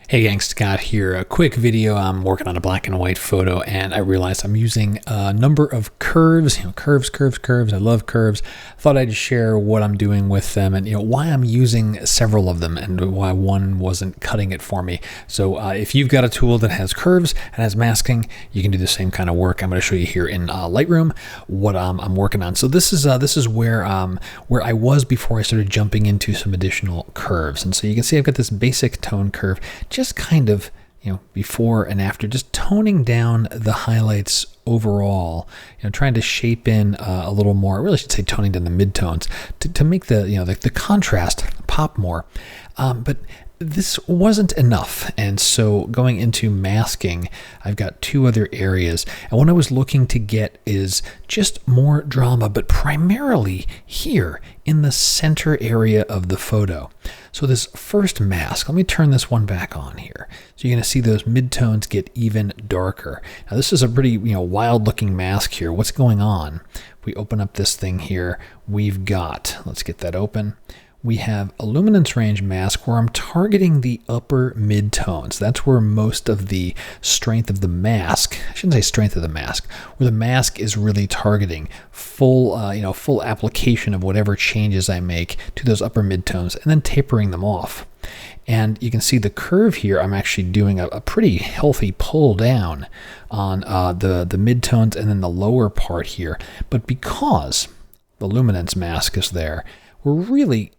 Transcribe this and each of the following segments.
Hey gang, Scott here. A quick video. I'm working on a black and white photo and I realized I'm using a number of curves, curves. I love curves. Thought I'd share what I'm doing with them and why I'm using several of them and why one wasn't cutting it for me. So if you've got a tool that has curves and has masking, you can do the same kind of work. I'm going to show you here in Lightroom what I'm working on. So this is where I was before I started jumping into some additional curves. And so you can see I've got this basic tone curve, just kind of, before and after, just toning down the highlights overall, trying to shape in a little more. I really should say toning down the midtones to make the contrast pop more. But this wasn't enough. And so going into masking, I've got two other areas. And what I was looking to get is just more drama, but primarily here in the center area of the photo. So this first mask, let me turn this one back on here. So you're going to see those midtones get even darker. Now this is a pretty, wild looking mask here. What's going on? If we open up this thing here, we've got, let's get that open. We have a luminance range mask where I'm targeting the upper midtones. That's where most of the strength of the mask, I shouldn't say strength of the mask, where the mask is really targeting full application of whatever changes I make to those upper midtones and then tapering them off. And you can see the curve here, I'm actually doing a pretty healthy pull down on the midtones and then the lower part here. But because the luminance mask is there, we're really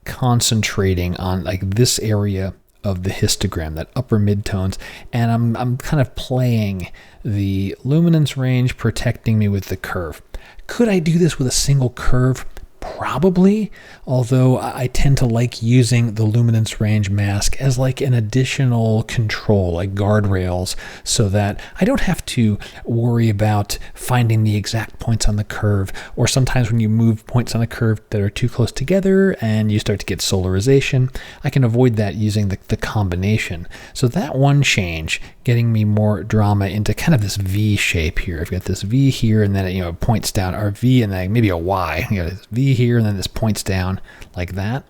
concentrating on like this area of the histogram, that upper midtones, and I'm kind of playing the luminance range, protecting me with the curve. Could I do this with a single curve? Probably, although I tend to like using the luminance range mask as like an additional control, like guardrails, so that I don't have to worry about finding the exact points on the curve, or sometimes when you move points on a curve that are too close together and you start to get solarization, I can avoid that using the combination. So that one change, getting me more drama into kind of this V shape here. I've got this V here and then it points down, or V and then maybe a Y. This V here and then this points down like that.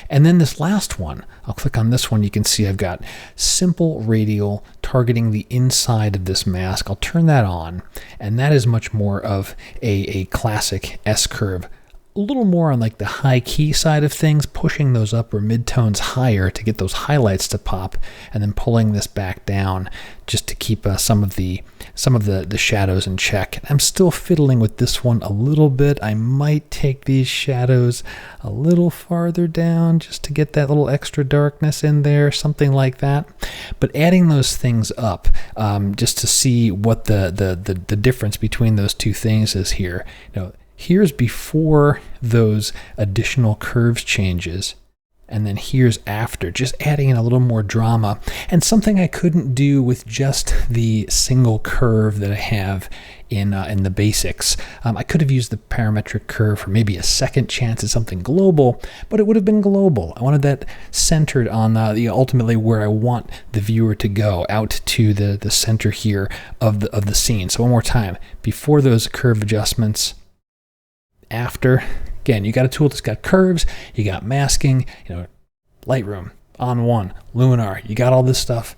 And then this last one, I'll click on this one. You can see I've got simple radial targeting the inside of this mask. I'll turn that on, and that is much more of a classic S curve. A little more on like the high key side of things, pushing those upper midtones higher to get those highlights to pop, and then pulling this back down just to keep some of the shadows in check. I'm still fiddling with this one a little bit. I might take these shadows a little farther down just to get that little extra darkness in there, something like that. But adding those things up just to see what the difference between those two things is here. Here's before those additional curves changes, and then here's after, just adding in a little more drama, and something I couldn't do with just the single curve that I have in the basics. I could have used the parametric curve for maybe a second chance at something global, but it would have been global. I wanted that centered on ultimately where I want the viewer to go, out to the center here of the scene. So one more time, before those curve adjustments, after. Again, you got a tool that's got curves, you got masking, Lightroom, on one, Luminar, you got all this stuff.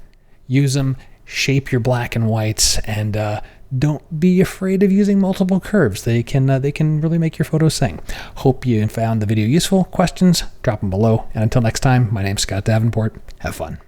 Use them, shape your black and whites, and don't be afraid of using multiple curves. They can really make your photos sing. Hope you found the video useful. Questions, drop them below. And until next time, my name's Scott Davenport. Have fun.